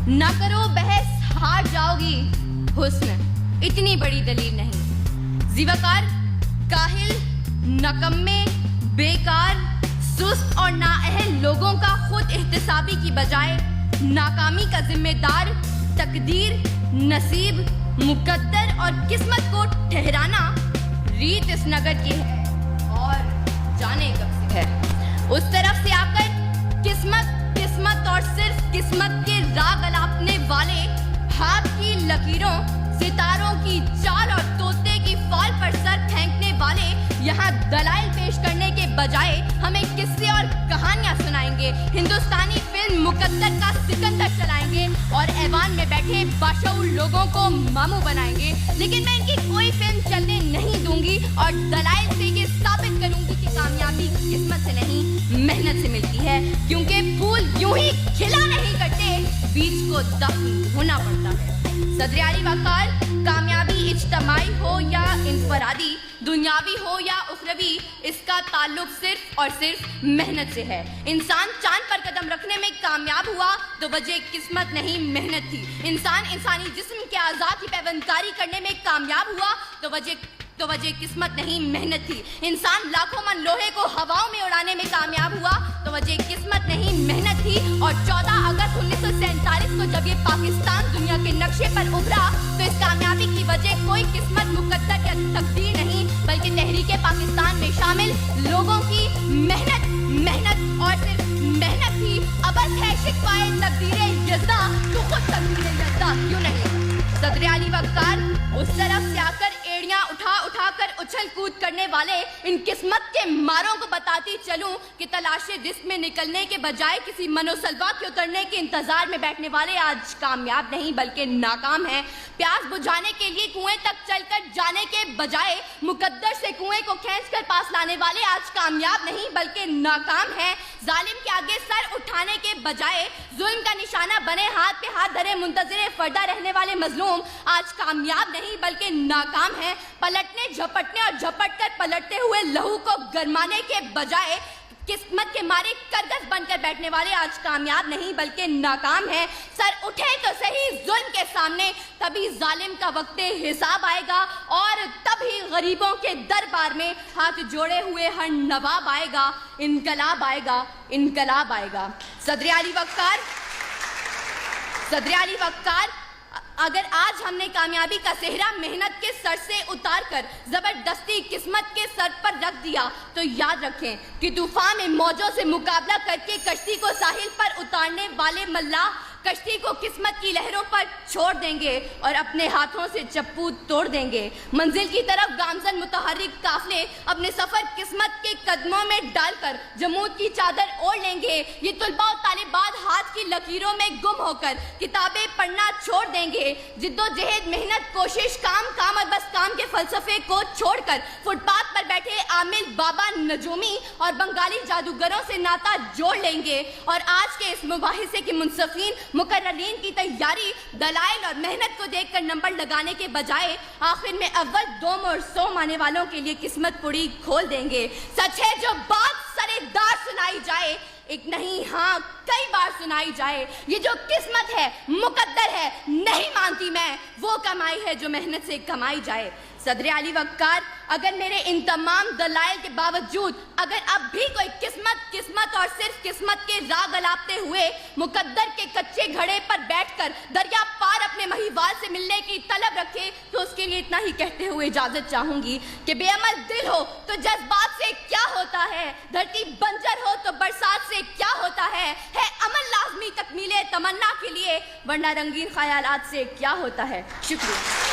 ना करो बहस, हार जाओगी। हुस्न इतनी बड़ी दलील नहीं। जीवाकार, काहिल, नकम्मे, बेकार, सुस्त और नाअहल लोगों का खुद एहतसाबी की बजाय नाकामी का जिम्मेदार तकदीर, नसीब, मुकद्दर और किस्मत को ठहराना रीत इस नगर की है और जाने कब से है। उस तरफ से आकर किस्मत किस्मत और सिर्फ किस्मत के राग अलापने वाले हाथ की लकीरों, सितारों की चाल और तोते की फाल पर सर फेंकने वाले यहाँ दलाइल पेश करने के बजाय हमें किस्से और कहानियां सुनाएंगे। हिंदुस्तानी फिल्म मुकद्दर का सिकंदर चलाएंगे और ऐवान में बैठे बाशऊर लोगों को मामू बनाएंगे। लेकिन मैं इनकी कोई फिल्म चलने नहीं दूंगी और दलाइल से ये साबित करूंगी कि कामयाबी किस्मत से नहीं, मेहनत से मिलती है। क्योंकि फूल यूं ही खिला नहीं करते, बीज को दफन होना पड़ता है। सदर आली वकार, कामयाबी इज्तमाई हो या इनफरादी, दुनियावी हो या उखरवी, इसका ताल्लुक सिर्फ और सिर्फ मेहनत से है। इंसान चांद पर कदम रखने में कामयाब हुआ तो वजह किस्मत नहीं, मेहनत थी। इंसान इंसानी जिस्म के आज़ाद की पैबंदकारी करने में कामयाब हुआ तो वजह किस्मत नहीं, मेहनत थी। इंसान लाखों मन लोहे को हवाओं में उड़ाने में कामयाब हुआ तो वजह किस्मत नहीं, मेहनत थी। और 14 अगस्त 1947 को जब ये पाकिस्तान दुनिया के नक्शे पर उभरा तो इस कामयाबी की वजह कोई किस्मत, मुकद्दर या तकदीर नहीं बल्कि तहरीके पाकिस्तान में शामिल लोगों की मेहनत और सिर्फ मेहनत थी। अबस है शिकवाए तकदीरे यज़्दा, तो खुद तकदीरे यज़्दा क्यों नहीं। सदर आली वकार, उस तरफ से आकर एड़ियां उठा कर उछल कूद करने वाले इन किस्मत के मारों को बताती चलूं कि तलाशे रिस्क में निकलने के बजाय किसी मनोसलवा के उतरने के इंतजार में बैठने वाले आज कामयाब नहीं बल्कि नाकाम हैं। प्यास बुझाने के लिए कुएं तक चलकर जाने के बजाय मुकद्दर से कुएं को खींचकर पास लाने वाले आज कामयाब नहीं बल्कि नाकाम हैं। जालिम के आगे सर उठाने के बजाय जुल्म का निशाना बने हाथ पे हाथ धरे मुंतज़िर फर्दा रहने वाले मजलूम आज कामयाब नहीं बल्कि नाकाम हैं। पलटने, झपटने और झपट कर पलटते हुए लहू को गरमाने के बजाय किस्मत के मारे करगस बनकर बैठने वाले आज कामयाब नहीं बल्कि नाकाम हैं। सर उठे तो सही जुल्म के सामने, तभी जालिम का वक्ते हिसाब आएगा और तभी गरीबों के दरबार में हाथ जोड़े हुए हर नवाब आएगा। इनकलाब आएगा, इनकलाब आएगा। सदर आली वकार, अगर आज हमने कामयाबी का सेहरा मेहनत के सर से उतार कर जबरदस्ती किस्मत के सर पर रख दिया तो याद रखें कि तूफान में मौजों से मुकाबला करके कश्ती को साहिल पर उतारने वाले मल्लाह कश्ती को किस्मत की लहरों पर छोड़ देंगे और अपने हाथों से चप्पू तोड़ देंगे। मंजिल की तरफ गामजन मुतहर्रिक काफले अपने सफर किस्मत के कदमों में डालकर जमूद की चादर ओढ़ लेंगे। ये तुलबा और तालिबात हाथ की लकीरों में गुम होकर किताबें पढ़ना छोड़ देंगे। जिद्दोजहद, मेहनत, कोशिश, काम और बस काम के फलसफे को छोड़कर फुटपाथ पर बैठे आमिल, बाबा, नजूमी और बंगाली जादूगरों से नाता जोड़ लेंगे। और आज के इस मुबाहिसे के मुंसफीन मुकर्ररीन की तैयारी दलाइल और मेहनत को देखकर नंबर लगाने के बजाय आखिर में अव्वल, दोम और सोम आने वालों के लिए किस्मत पुड़ी खोल देंगे। सच है जो बात सरेदार सुनाई जाए, एक नहीं हाँ कई बार सुनाई जाए। ये जो किस्मत है, मुकद्दर है, नहीं मानती मैं वो कमाई है जो मेहनत से कमाई जाए। सदर आली वकार, अगर मेरे इन तमाम दलाइल के बावजूद अगर अब भी कोई किस्मत और सिर्फ किस्मत के राग अलापते हुए मुकद्दर के कच्चे घड़े पर बैठकर दरिया पार अपने महिवाल से मिलने की तलब रखे तो उसके लिए इतना ही कहते हुए इजाजत चाहूंगी कि बेअमल दिल हो तो जज्बात से क्या होता है, धरती बंजर हो तो बरसात से क्या होता है अमल लाजमी तकमीले तमन्ना के लिए, वरना रंगीन ख्यालात से क्या होता है। शुक्रिया।